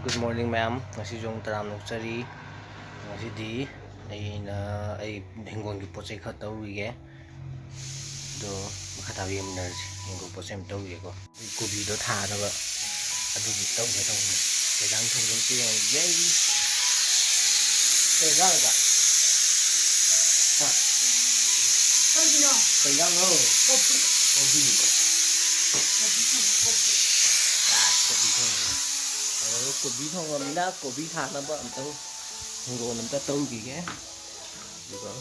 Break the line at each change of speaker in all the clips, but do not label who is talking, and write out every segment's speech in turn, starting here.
Good morning ma'am. Ngasi jong taram nokchari. Ngasi di ay hingon gi pochai kha tawige. Do makatabi energy hingo pochai tawige ko. Kobi do tha da ba. Adu gi tawge tawge. Kajang thong jong ti yai. Kay ra ba. Ha. Kajang no. Kobi. Kobi thong mình đã kobi thả nó bận tao rồi mình ta tâu gì ghé được không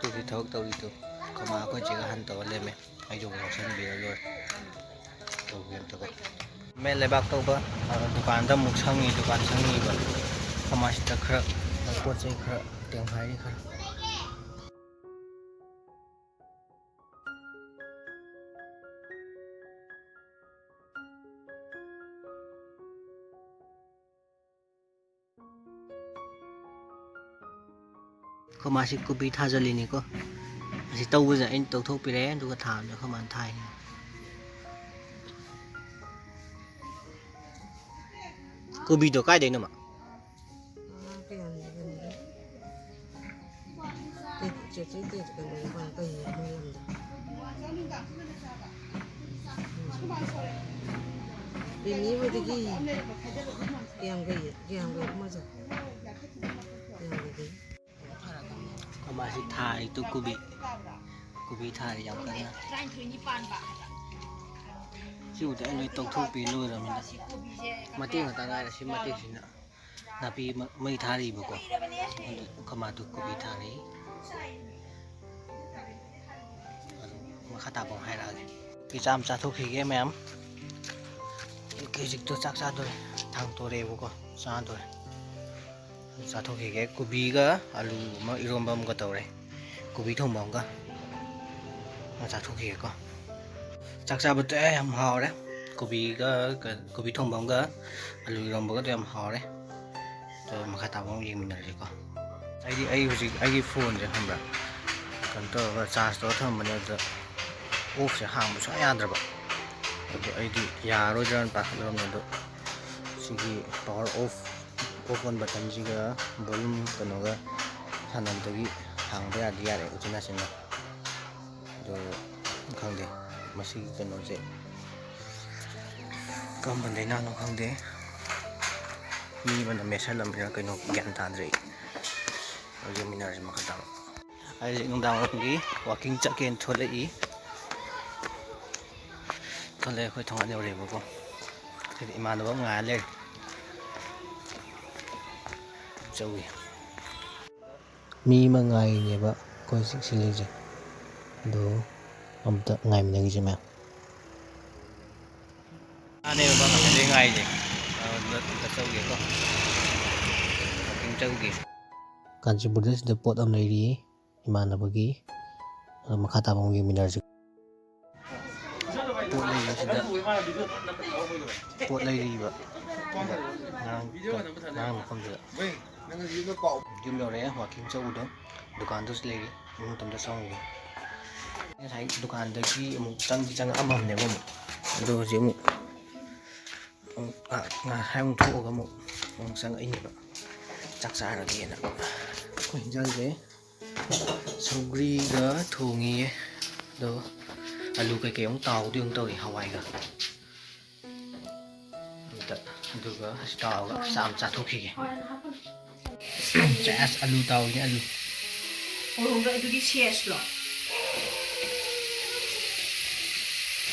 tôi thì thấu tao đi tôi không mà có chỉ có hành tao lên mẹ ai dùng nó sân bìa rồi tao game tao मैं लेबाक तौबा दुकान दा मुक संगी दुकान संगी बा समाज ता खरा पोत चाहिँ खरा टेंहाई खरा खमासी कोबी थाजलिनी को asi tau जा इन तौ थोक पिरे दुगा थाम न khaman Thai Kobi do kai đấy mà
ini mau digi yang mau jadi
masih thai itu kobi thai yang kan chứ để anh lấy tàu thu pin luôn rồi mình mà tiếng người ta ngay là xin mà tiếng gì nữa là vì mấy thà đi bữa còn mà tụi cô bị thà đấy mà khát tạp bằng hai là cái chăm cha thu khí game em cái dịch tôi chắc rồi thằng tôi đây bữa con sao rồi cha thu khí cái cô bị cái alu mà iron bom cái tàu này cô bị thông bóng cái mà cha thu khí con chắc sao bữa nay em hò đấy kobi thông bóng cái alu rong bữa em hò đấy rồi mà khai tao bóng gì mình là gì con ai phone chứ không phải còn tôi và charge tôi thầm mình là off sẽ hàng một số nhà rồi bạn rồi ai đi nhà rồi cho anh bác rồi mình được xin power off on button gì cái volume cái nó cái thành làm tới hàng bây giờ đi ra đấy của chúng ta xem nào rồi không đi mà xin cái nó dễ cầm vấn đề nào nó không thế mi mình làm sai lầm ra cái nó gạn tan rồi rồi mình làm mà cái tao ai dễ ngông đào một cái walking chắc kiên thôi lấy khơi thằng đều đều vô thì mà nó bóng ngà lên rồi mi mà ngày nhỉ vợ coi xin lên gì đồ ông tự ngày mình đang gì mà anh em bạn phải đi ngày gì rất sâu kìa con kinh sâu kìa kan si Buddhist the pot am này đi mà nó bagi mà khát tao bông mình là gì pot này đi vậy ngang mà không được kim đầu đấy hoặc kim sâu đó dukaan tôi lấy đi tầm đó xong rồi thấy dukaan đấy khi một trang âm hầm này không đồ gì một hai ông thua có một sang ấy nữa chắc ra là tiền ạ quỳnh ra thế sugri đó thù nghề đó alu cái ông tàu đường tàu thì Hawaii cả được đó tàu đó sam chặt thuốc gì chả alu tàu nhé alu
ôi vậy tôi đi xe rồi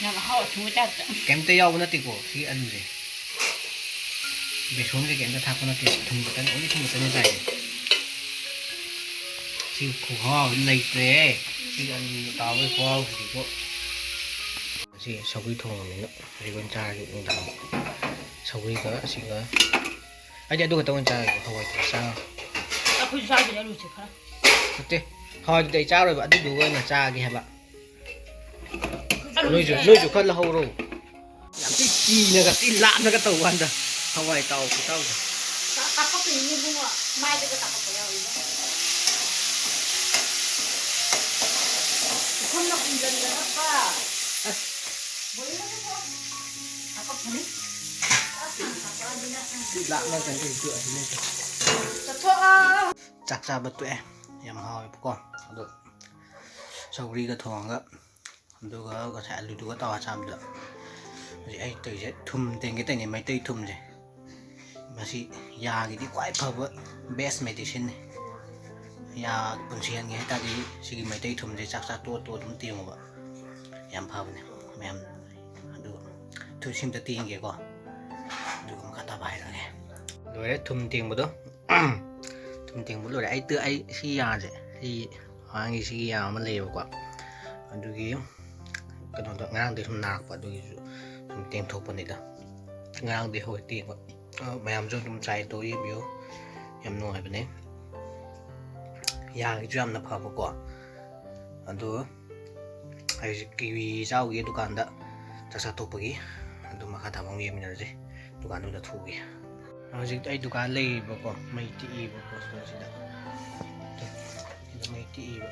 nhà mà họ chúng ta
kém tây âu nó thì của khi ăn gì về xuống cái kém ta thắp nó thì thùng cái ống thùng cái này dày siêu khổ ho này thế khi ăn tàu với khoa thì có gì sau khi thùng mình thì con trai cũng đào sau khi có xin có anh đã đưa con trai của hỏi thì sao
tôi sao thì được chứ hả
thế hỏi thì cháu rồi bạn đi đủ là cha kia hả bạn nuôi chủ con là hầu rồi làm cái gì nữa cái lạ nữa cái tàu ăn rồi hawai tao ku tao
Tapak ini bunga, mai juga tapak ya ini. Kau nak pinjam apa? Boleh lah kau. Tapak ni?
lạ nó cần phải tựa lên
Tapak.
chắc ra bật tuệ em hỏi con được sau khi cái thòng á tôi có thể lưu tôi to làm được thì ấy từ sẽ thum tiền cái tên này mấy tây thum rồi mà si già cái đi quái phở vợ best medicine này già bún xiên nghe ta đi si mấy tây thum rồi chắc ra tua đúng tiền mà vợ em phở này em được tôi xin tới tiền kìa con được một cái bài rồi nè rồi đấy thum tiền một đó thum tiền một rồi đấy tự ấy si già rồi si hoàng gì si già mà lều quá được cái nó ngang thì thum nạc và đôi thum tiền thuộc vào này đó ngang thì hồi tiền quá mày làm cho thum trái tôi im yếu em nói bên đấy già cái chuyện là phở một quả đó hay kiwi rau cái dukaan đó chắc sao thuộc bagi itu maka tamang game niya sih dukaan udah thugi Hojik ay dukaan lay bako may tii bako sa sila ito may tii ba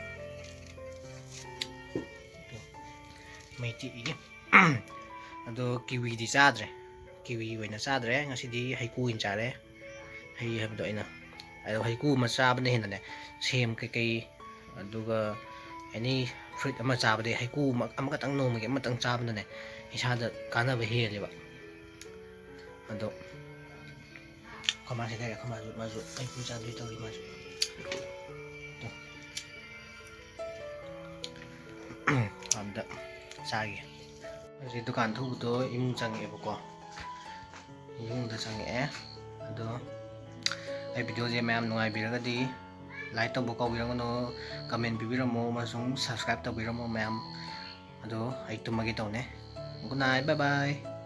may tii ado kiwi di sadre kiwi na sadre ngasi di haiku in chare hay habdo ina ado haiku masaba na hinane sem kay aduga any fruit ama chaba de haiku amakatang no magi amatang chaba na ne isada kanaba heleba ado kama sida kama mazu ai ku cha dui tawi mazu amda sagi si dukan thu to imung changi bako imung da changi ado ai video je ma'am nungai biragadi like tabo ko biramo comment bibiramo masung subscribe to biramo ma'am ado ai tumagi to ne good night bye bye